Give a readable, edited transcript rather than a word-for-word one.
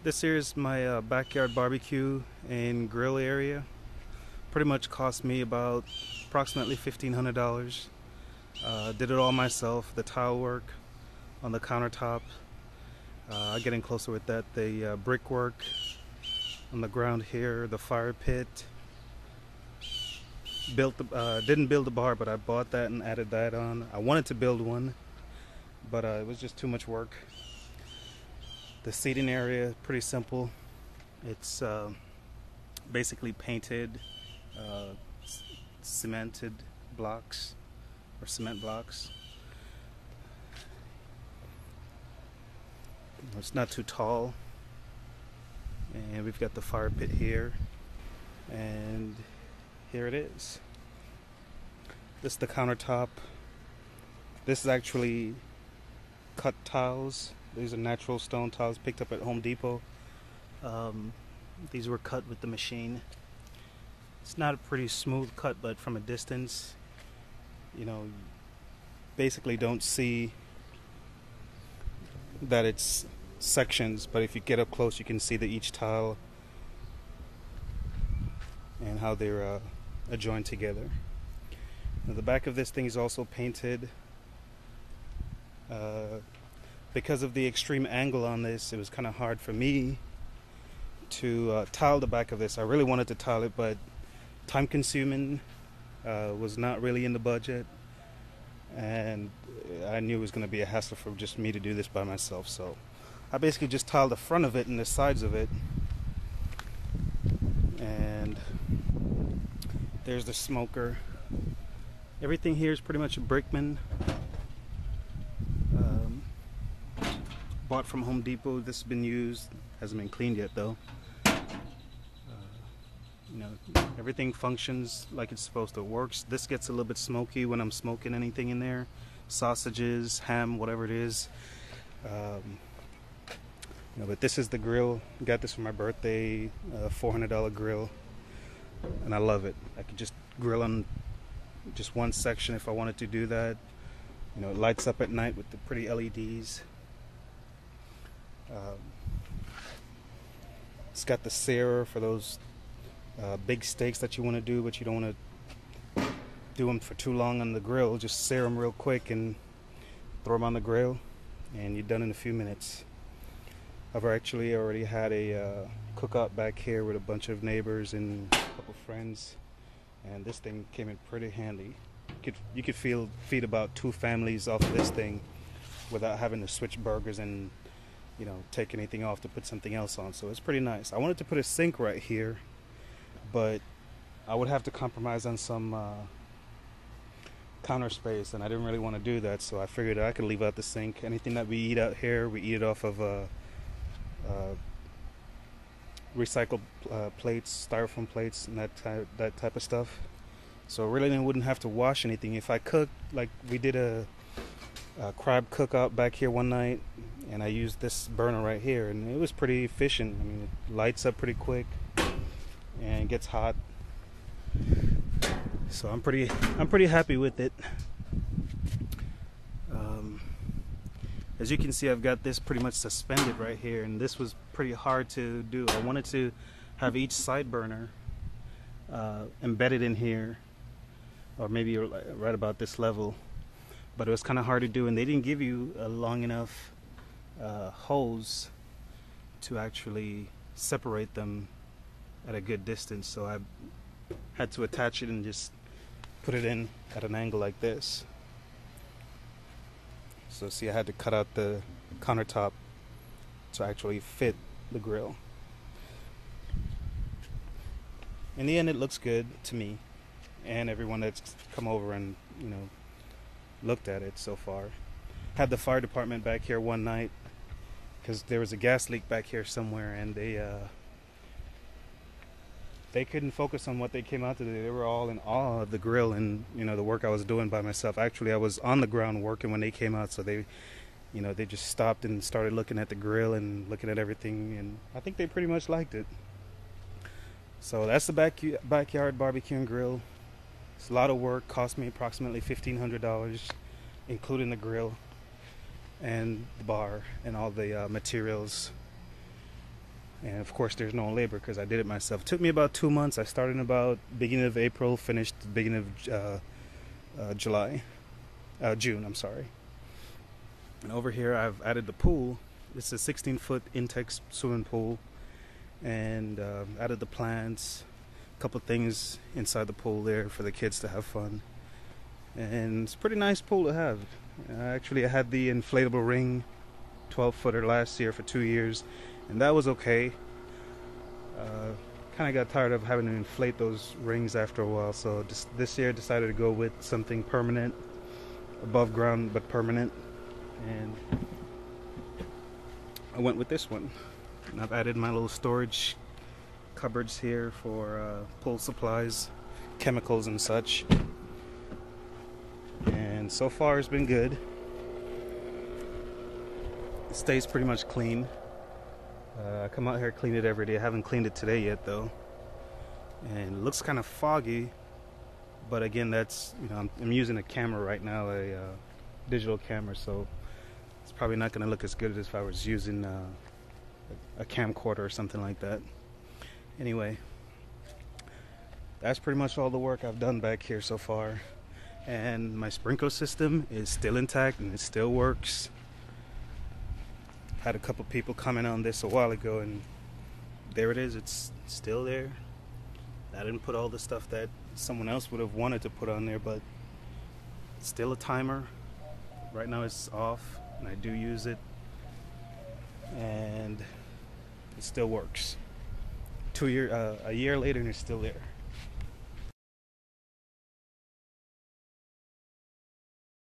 This here is my backyard barbecue and grill area. Pretty much cost me about approximately $1,500. Did it all myself. The tile work on the countertop. Getting closer with that. The brickwork on the ground here. The fire pit. Didn't build the bar, but I bought that and added that on. I wanted to build one, but it was just too much work. The seating area, pretty simple. It's basically painted cemented blocks or cement blocks. It's not too tall. And we've got the fire pit here. And here it is. This is the countertop. This is actually cut tiles. These are natural stone tiles picked up at Home Depot. These were cut with the machine. It's not a pretty smooth cut, but from a distance, basically don't see that it's sections, but if you get up close, you can see that each tile and how they're joined together. Now, the back of this thing is also painted. Because of the extreme angle on this, it was kind of hard for me to tile the back of this. I really wanted to tile it, but time consuming, was not really in the budget, and I knew it was going to be a hassle for just me to do this by myself. So I basically just tiled the front of it and the sides of it, and there's the smoker. Everything here is pretty much a Brickman. Bought from Home Depot. This has been used, hasn't been cleaned yet though. Everything functions like it's supposed to. It works. This gets a little bit smoky when I'm smoking anything in there, sausages, ham, whatever it is. But this is the grill. Got this for my birthday, $400 grill, and I love it. I could just grill on just one section if I wanted to do that. It lights up at night with the pretty LEDs. It's got the searer for those big steaks that you want to do, but you don't want to do them for too long on the grill. Just sear them real quick and throw them on the grill, and you're done in a few minutes. I've actually already had a cookout back here with a bunch of neighbors and a couple friends, and this thing came in pretty handy. You could feed about 2 families off of this thing without having to switch burgers and take anything off to put something else on. So it's pretty nice. I wanted to put a sink right here, but I would have to compromise on some counter space, and I didn't really want to do that, so I figured I could leave out the sink. Anything that we eat out here, we eat it off of recycled plates, styrofoam plates, and that type of stuff. So really, I wouldn't have to wash anything. If I cook, like we did a crab cookout back here one night, and I used this burner right here, and it was pretty efficient. I mean, it lights up pretty quick and gets hot. So I'm pretty happy with it. As you can see, I've got this pretty much suspended right here, and this was pretty hard to do. I wanted to have each side burner embedded in here, or maybe right about this level, but it was kind of hard to do, and they didn't give you a long enough hose to actually separate them at a good distance. So I had to attach it and just put it in at an angle like this. So see, I had to cut out the countertop to actually fit the grill. In the end, it looks good to me and everyone that's come over and looked at it so far. Had the fire department back here one night because there was a gas leak back here somewhere, and they couldn't focus on what they came out to do. They were all in awe of the grill and the work I was doing by myself. Actually, I was on the ground working when they came out, so they just stopped and started looking at the grill and looking at everything, and I think they pretty much liked it. So that's the backyard barbecue and grill. It's a lot of work. Cost me approximately $1,500, including the grill and the bar and all the materials. And of course there's no labor because I did it myself. It took me about 2 months. I started in about beginning of April, finished beginning of June, I'm sorry. And over here I've added the pool. It's a 16-foot Intex swimming pool, and added the plants, a couple things inside the pool there for the kids to have fun. And it's a pretty nice pool to have. Actually, I had the inflatable ring 12-footer last year for 2 years, and that was okay. Kind of got tired of having to inflate those rings after a while, so this year decided to go with something permanent, above ground but permanent, and I went with this one. And I've added my little storage cupboards here for pool supplies, chemicals and such, and so far it's been good. It stays pretty much clean. I come out here, clean it every day. I haven't cleaned it today yet though, and it looks kind of foggy, but again, that's, you know, I'm using a camera right now, a digital camera, so it's probably not going to look as good as if I was using a camcorder or something like that. Anyway, that's pretty much all the work I've done back here so far, and my sprinkler system is still intact and it still works. Had a couple people comment on this a while ago, and there it is, it's still there. I didn't put all the stuff that someone else would have wanted to put on there, but it's still a timer. Right now it's off and I do use it, and it still works. A year later and it's still there.